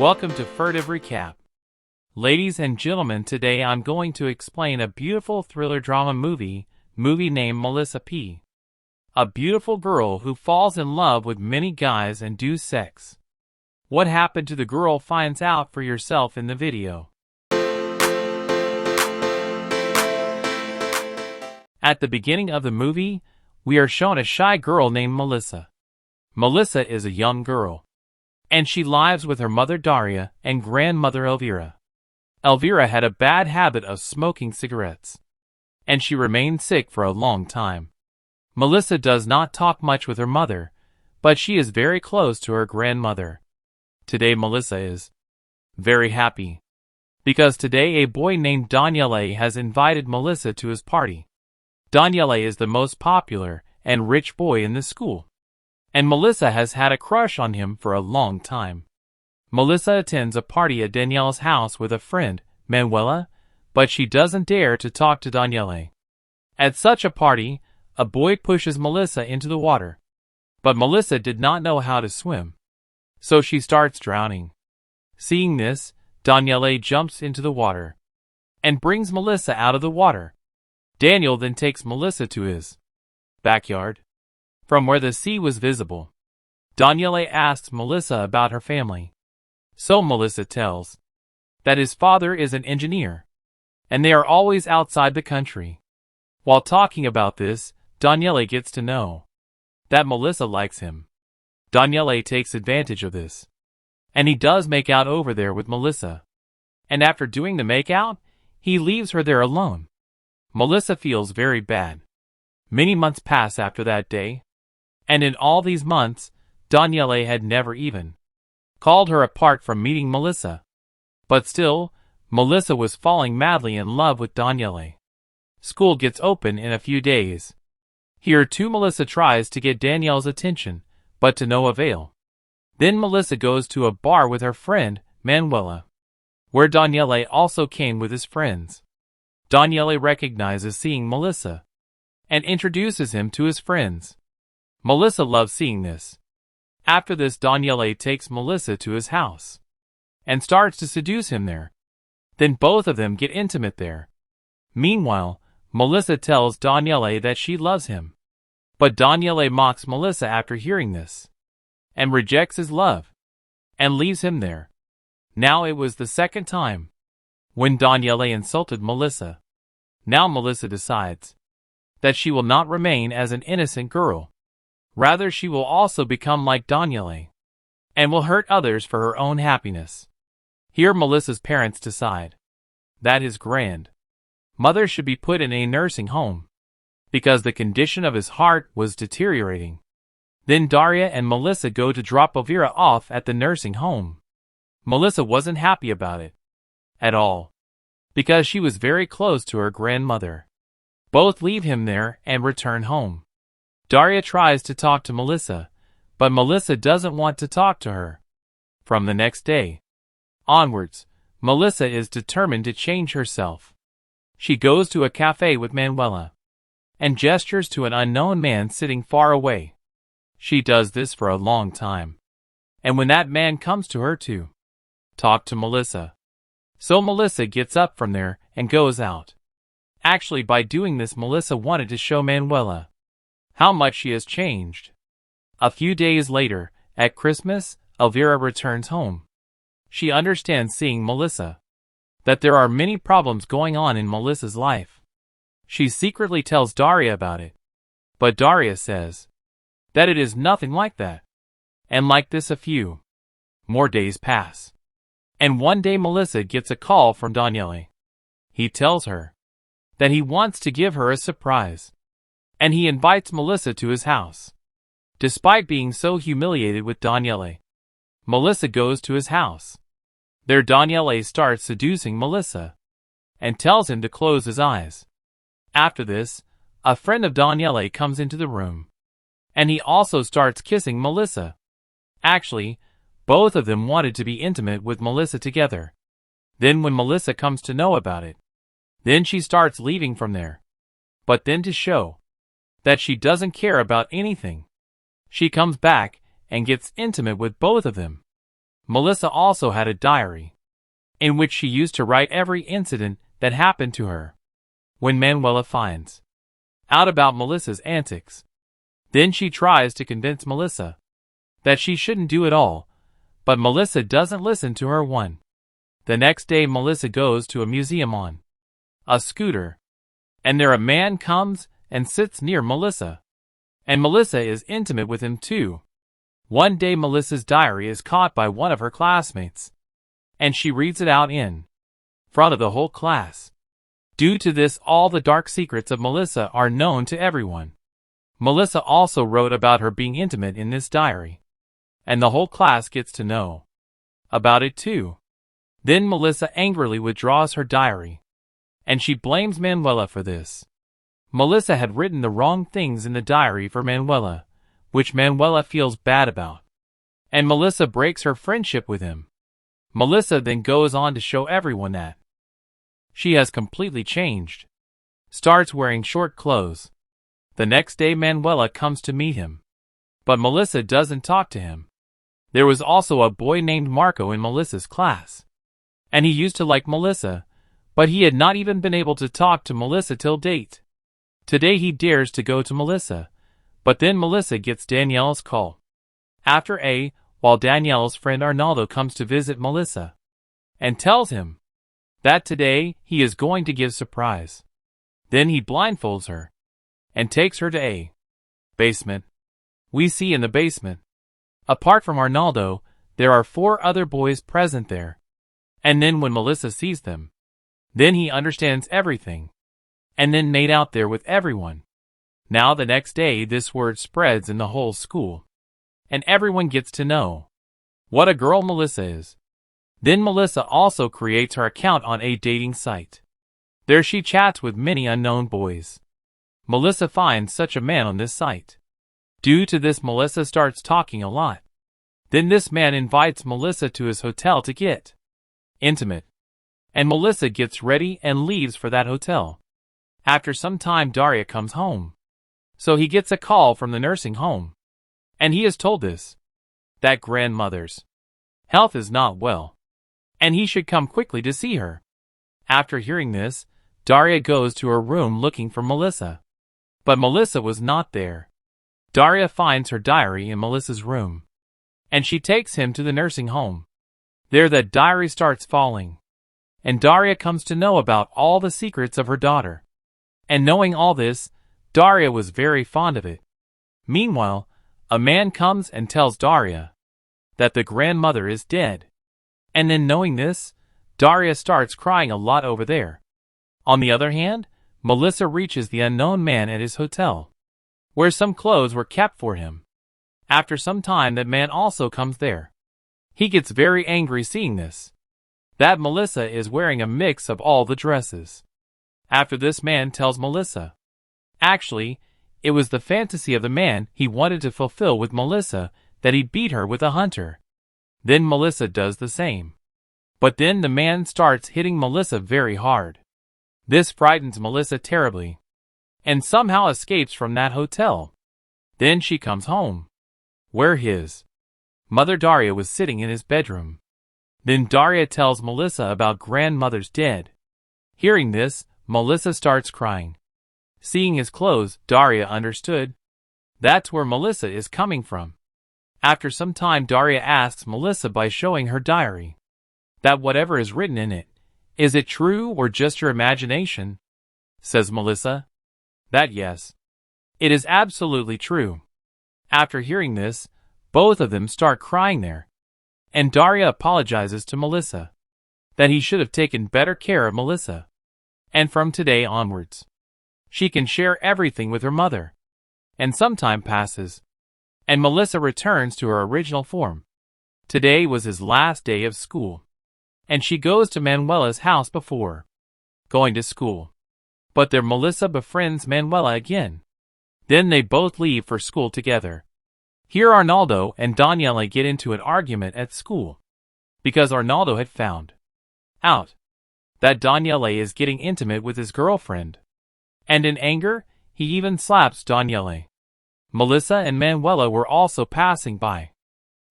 Welcome to Furtive Recap. Ladies and gentlemen, today I'm going to explain a beautiful thriller drama movie named Melissa P. A beautiful girl who falls in love with many guys and do sex. What happened to the girl? Finds out for yourself in the video. At the beginning of the movie, we are shown a shy girl named Melissa. Melissa is a young girl, and she lives with her mother Daria and grandmother Elvira. Elvira had a bad habit of smoking cigarettes, and she remained sick for a long time. Melissa does not talk much with her mother, but she is very close to her grandmother. Today Melissa is very happy, because today a boy named Daniele has invited Melissa to his party. Daniele is the most popular and rich boy in the school, and Melissa has had a crush on him for a long time. Melissa attends a party at Daniele's house with a friend, Manuela, but she doesn't dare to talk to Daniele. At such a party, a boy pushes Melissa into the water, but Melissa did not know how to swim, so she starts drowning. Seeing this, Daniele jumps into the water and brings Melissa out of the water. Daniel then takes Melissa to his backyard, from where the sea was visible. Daniele asks Melissa about her family. So Melissa tells that his father is an engineer, and they are always outside the country. While talking about this, Daniele gets to know that Melissa likes him. Daniele takes advantage of this, and he does make out over there with Melissa. And after doing the makeout, he leaves her there alone. Melissa feels very bad. Many months pass after that day, and in all these months, Daniele had never even called her apart from meeting Melissa. But still, Melissa was falling madly in love with Daniele. School gets open in a few days. Here too Melissa tries to get Danielle's attention, but to no avail. Then Melissa goes to a bar with her friend, Manuela, where Daniele also came with his friends. Daniele recognizes seeing Melissa and introduces him to his friends. Melissa loves seeing this. After this, Daniele takes Melissa to his house and starts to seduce him there. Then both of them get intimate there. Meanwhile, Melissa tells Daniele that she loves him, but Daniele mocks Melissa after hearing this and rejects his love and leaves him there. Now it was the second time when Daniele insulted Melissa. Now Melissa decides that she will not remain as an innocent girl. Rather, she will also become like Daniele and will hurt others for her own happiness. Here Melissa's parents decide that his grandmother should be put in a nursing home because the condition of his heart was deteriorating. Then Daria and Melissa go to drop Elvira off at the nursing home. Melissa wasn't happy about it at all, because she was very close to her grandmother. Both leave him there and return home. Daria tries to talk to Melissa, but Melissa doesn't want to talk to her. From the next day onwards, Melissa is determined to change herself. She goes to a cafe with Manuela and gestures to an unknown man sitting far away. She does this for a long time, and when that man comes to her to talk to Melissa, so Melissa gets up from there and goes out. Actually, by doing this, Melissa wanted to show Manuela how much she has changed. A few days later, at Christmas, Elvira returns home. She understands seeing Melissa that there are many problems going on in Melissa's life. She secretly tells Daria about it, but Daria says that it is nothing like that. And like this, a few more days pass, and one day Melissa gets a call from Daniele. He tells her that he wants to give her a surprise, and he invites Melissa to his house. Despite being so humiliated with Daniele, Melissa goes to his house. There Daniele starts seducing Melissa and tells him to close his eyes. After this, a friend of Daniele comes into the room, and he also starts kissing Melissa. Actually, both of them wanted to be intimate with Melissa together. Then when Melissa comes to know about it, then she starts leaving from there. But then to show that she doesn't care about anything, she comes back and gets intimate with both of them. Melissa also had a diary, in which she used to write every incident that happened to her. When Manuela finds out about Melissa's antics, then she tries to convince Melissa that she shouldn't do it all, but Melissa doesn't listen to her one. The next day Melissa goes to a museum on a scooter, and there a man comes and sits near Melissa, and Melissa is intimate with him too. One day Melissa's diary is caught by one of her classmates, and she reads it out in front of the whole class. Due to this, all the dark secrets of Melissa are known to everyone. Melissa also wrote about her being intimate in this diary, and the whole class gets to know about it too. Then Melissa angrily withdraws her diary, and she blames Manuela for this. Melissa had written the wrong things in the diary for Manuela, which Manuela feels bad about, and Melissa breaks her friendship with him. Melissa then goes on to show everyone that she has completely changed, starts wearing short clothes. The next day Manuela comes to meet him, but Melissa doesn't talk to him. There was also a boy named Marco in Melissa's class, and he used to like Melissa, but he had not even been able to talk to Melissa till date. Today he dares to go to Melissa, but then Melissa gets Danielle's call. While Danielle's friend Arnaldo comes to visit Melissa, and tells him that today he is going to give surprise. Then he blindfolds her, and takes her to a basement. We see in the basement, apart from Arnaldo, there are 4 other boys present there. And then when Melissa sees them, then he understands everything, and then made out there with everyone. Now the next day this word spreads in the whole school, and everyone gets to know what a girl Melissa is. Then Melissa also creates her account on a dating site. There she chats with many unknown boys. Melissa finds such a man on this site. Due to this, Melissa starts talking a lot. Then this man invites Melissa to his hotel to get intimate, and Melissa gets ready and leaves for that hotel. After some time Daria comes home, so he gets a call from the nursing home, and he is told that grandmother's health is not well, and he should come quickly to see her. After hearing this, Daria goes to her room looking for Melissa, but Melissa was not there. Daria finds her diary in Melissa's room, and she takes him to the nursing home. There the diary starts falling, and Daria comes to know about all the secrets of her daughter. And knowing all this, Daria was very fond of it. Meanwhile, a man comes and tells Daria that the grandmother is dead. And then knowing this, Daria starts crying a lot over there. On the other hand, Melissa reaches the unknown man at his hotel, where some clothes were kept for him. After some time that man also comes there. He gets very angry seeing this, that Melissa is wearing a mix of all the dresses. After this man tells Melissa, actually, it was the fantasy of the man he wanted to fulfill with Melissa, that he beat her with a hunter. Then Melissa does the same. But then the man starts hitting Melissa very hard. This frightens Melissa terribly, and somehow escapes from that hotel. Then she comes home, where his mother Daria was sitting in his bedroom. Then Daria tells Melissa about grandmother's dead. Hearing this, Melissa starts crying. Seeing his clothes, Daria understood that's where Melissa is coming from. After some time Daria asks Melissa by showing her diary that whatever is written in it, is it true or just your imagination? Says Melissa that yes, it is absolutely true. After hearing this, both of them start crying there, and Daria apologizes to Melissa that he should have taken better care of Melissa, and from today onwards, she can share everything with her mother. And some time passes, and Melissa returns to her original form. Today was his last day of school, and she goes to Manuela's house before going to school. But there Melissa befriends Manuela again. Then they both leave for school together. Here Arnaldo and Daniele get into an argument at school, because Arnaldo had found out that Daniele is getting intimate with his girlfriend, and in anger, he even slaps Daniele. Melissa and Manuela were also passing by.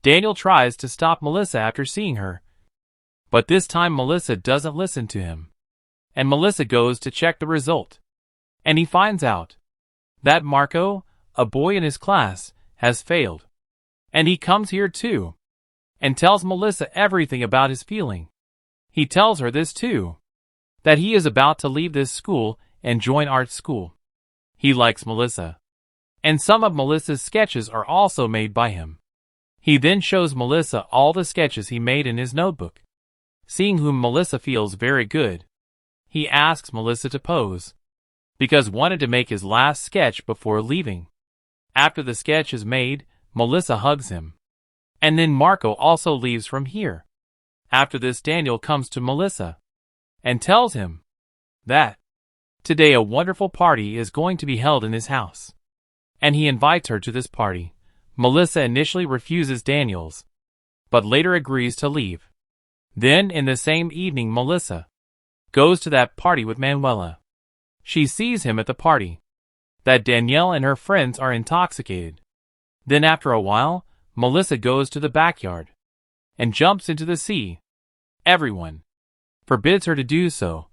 Daniel tries to stop Melissa after seeing her, but this time Melissa doesn't listen to him. And Melissa goes to check the result. And he finds out that Marco, a boy in his class, has failed. And he comes here too, and tells Melissa everything about his feeling. He tells her this too, that he is about to leave this school and join art school. He likes Melissa. And some of Melissa's sketches are also made by him. He then shows Melissa all the sketches he made in his notebook. Seeing whom Melissa feels very good, he asks Melissa to pose, because wanted to make his last sketch before leaving. After the sketch is made, Melissa hugs him. And then Marco also leaves from here. After this, Daniel comes to Melissa and tells him that today a wonderful party is going to be held in his house. And he invites her to this party. Melissa initially refuses Daniel's, but later agrees to leave. Then in the same evening, Melissa goes to that party with Manuela. She sees him at the party, that Danielle and her friends are intoxicated. Then after a while, Melissa goes to the backyard and jumps into the sea. Everyone forbids her to do so,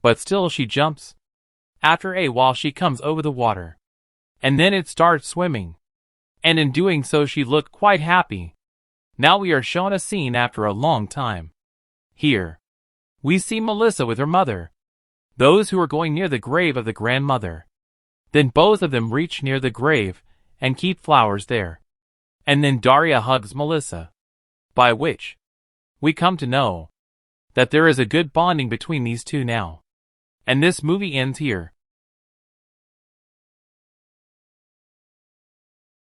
but still she jumps. After a while she comes over the water, and then it starts swimming. And in doing so she looked quite happy. Now we are shown a scene after a long time. Here, we see Melissa with her mother, those who are going near the grave of the grandmother. Then both of them reach near the grave and keep flowers there. And then Daria hugs Melissa, by which we come to know that there is a good bonding between these two now. And this movie ends here.